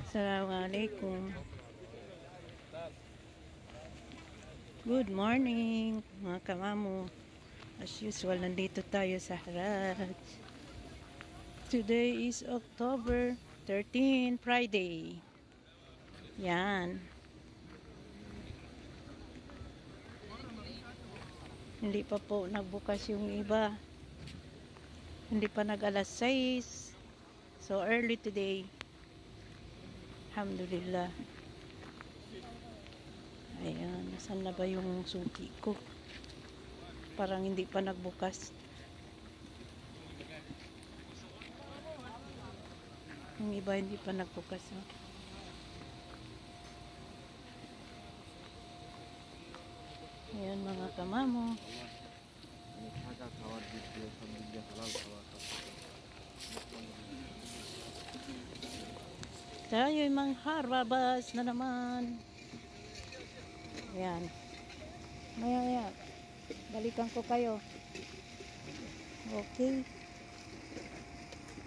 Assalamualaikum. Good morning mga kamamo. As usual, nandito tayo sa Haraj. Today is October 13, Friday. Yan. Hindi pa po nagbukas yung iba. Hindi pa nag-alas 6. So early today. Alhamdulillah. Ayan, nasan na ba yung suki ko? Parang hindi pa nagbukas. Yung iba hindi pa nagbukas. Oh. Ayan mga kamamo. Tayo'y mangharabas na naman. Ayan. Maya. Balikan ko kayo. Okay.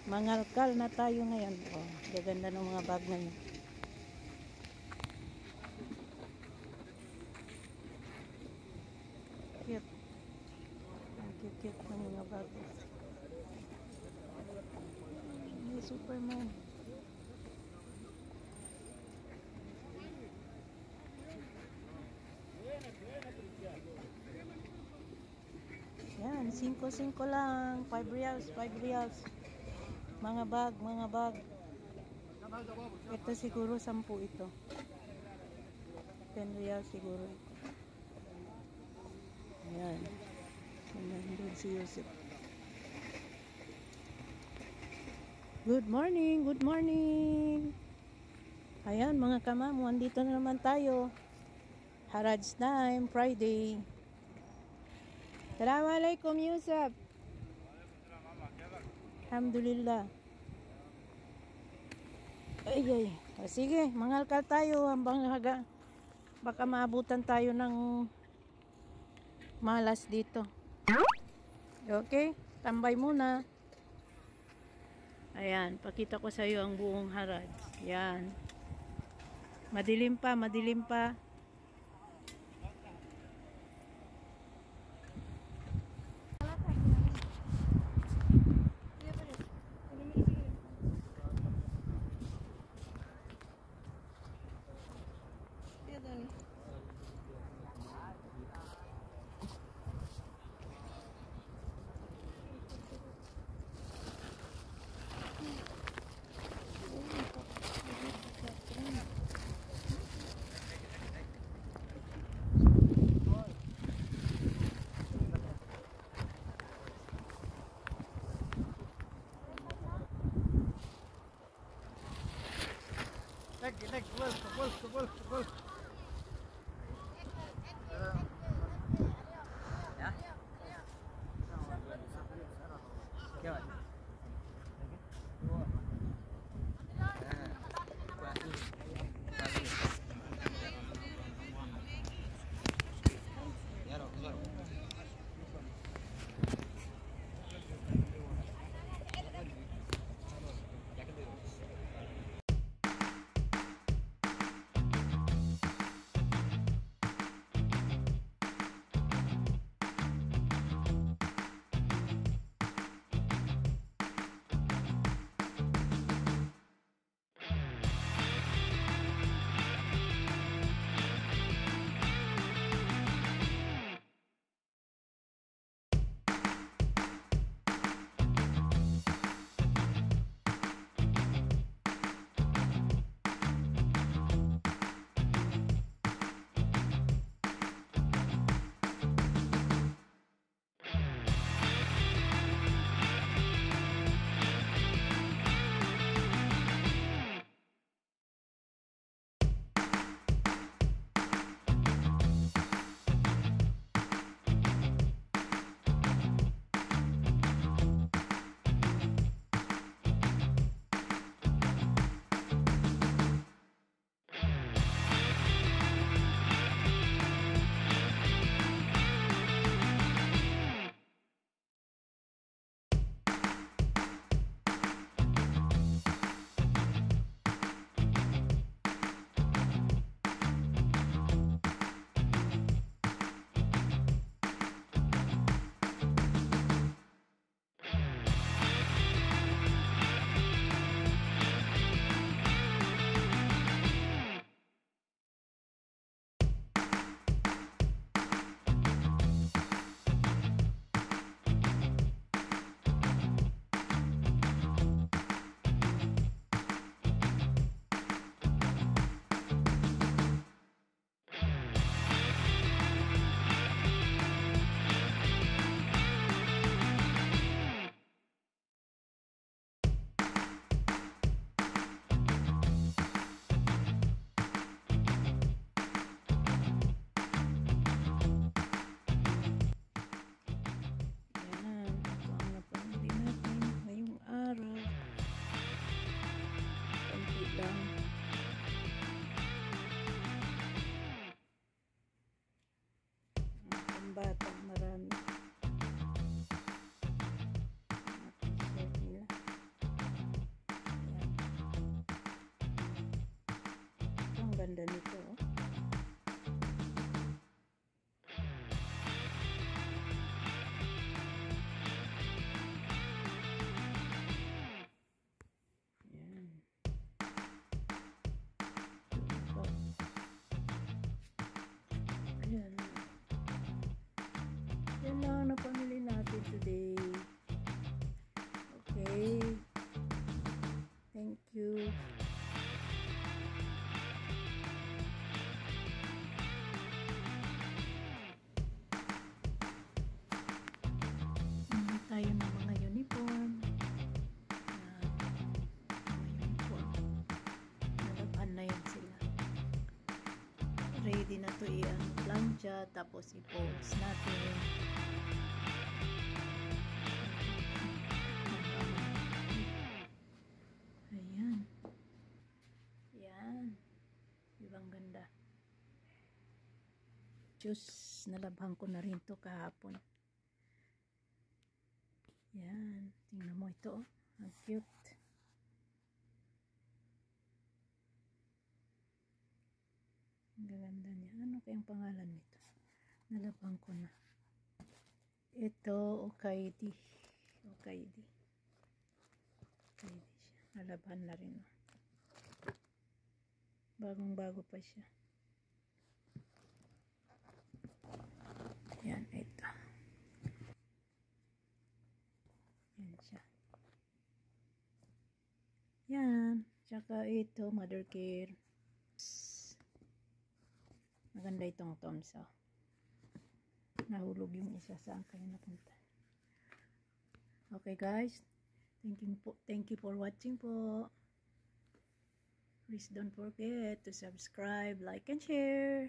Mangalkal na tayo ngayon. Oh, gaganda ng mga bag na yun. Cute. Ang cute ng mga bag. May Superman. Yan, 5-5 lang. 5 reals, 5 reals. Mga bag. Ito siguro 10 ito. 10 reals siguro ito. Ayan. Nandun si Yusuf. Good morning. Ayan mga kamamo, andito na naman tayo. Haraj time, Friday. Assalamualaikum Yusuf. Alhamdulillah. Ay. O, sige, mangalkal tayo hanggang baka maabutan tayo ng malas dito. Okay, tambay muna. Ayan, pakita ko sa iyo ang buong Haraj. Yan. Madilim pa. today. Okay. Thank you. Hindi tayo ng mga uniform. Mga uniform. Nalaban na yan sila. Ready na to i-plancha tapos i-post natin. Ayan. Yan. Ibang ganda. Shoes, nalabhan ko na rin to kahapon. Yan. Tingnan mo ito. Ang cute. Ang gaganda niya. Ano kayang pangalan nito? Nalabhan ko na. Ito, Okaidi. Okaidi. Okaidi siya. Nalabhan na rin. Bagong bago pa siya. Yan, ito. Yan siya. Yan. Tsaka ito, Mother Care. Maganda itong Tomsa. Nahulog yung isa, saan kayo napunta. Okay guys. Thank you for watching po. Please don't forget to subscribe, like, and share.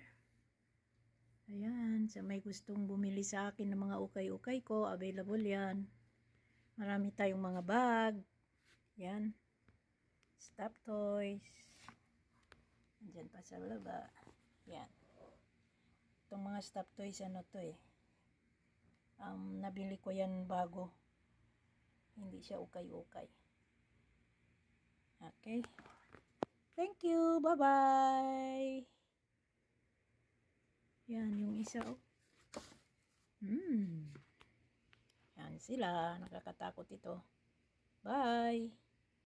Ayan. Sa may gustong bumili sa akin ng mga ukay-ukay ko, available yan. Marami tayong mga bag. Yan. Stuffed toys. Andyan pa sa laba. Yan. Itong mga stuffed toys, ano to eh. Nabili ko yan bago. Hindi siya ukay-ukay. Okay. Thank you. Bye-bye. Yan, yung isa oh. Yan sila. Nakakatakot ito. Bye.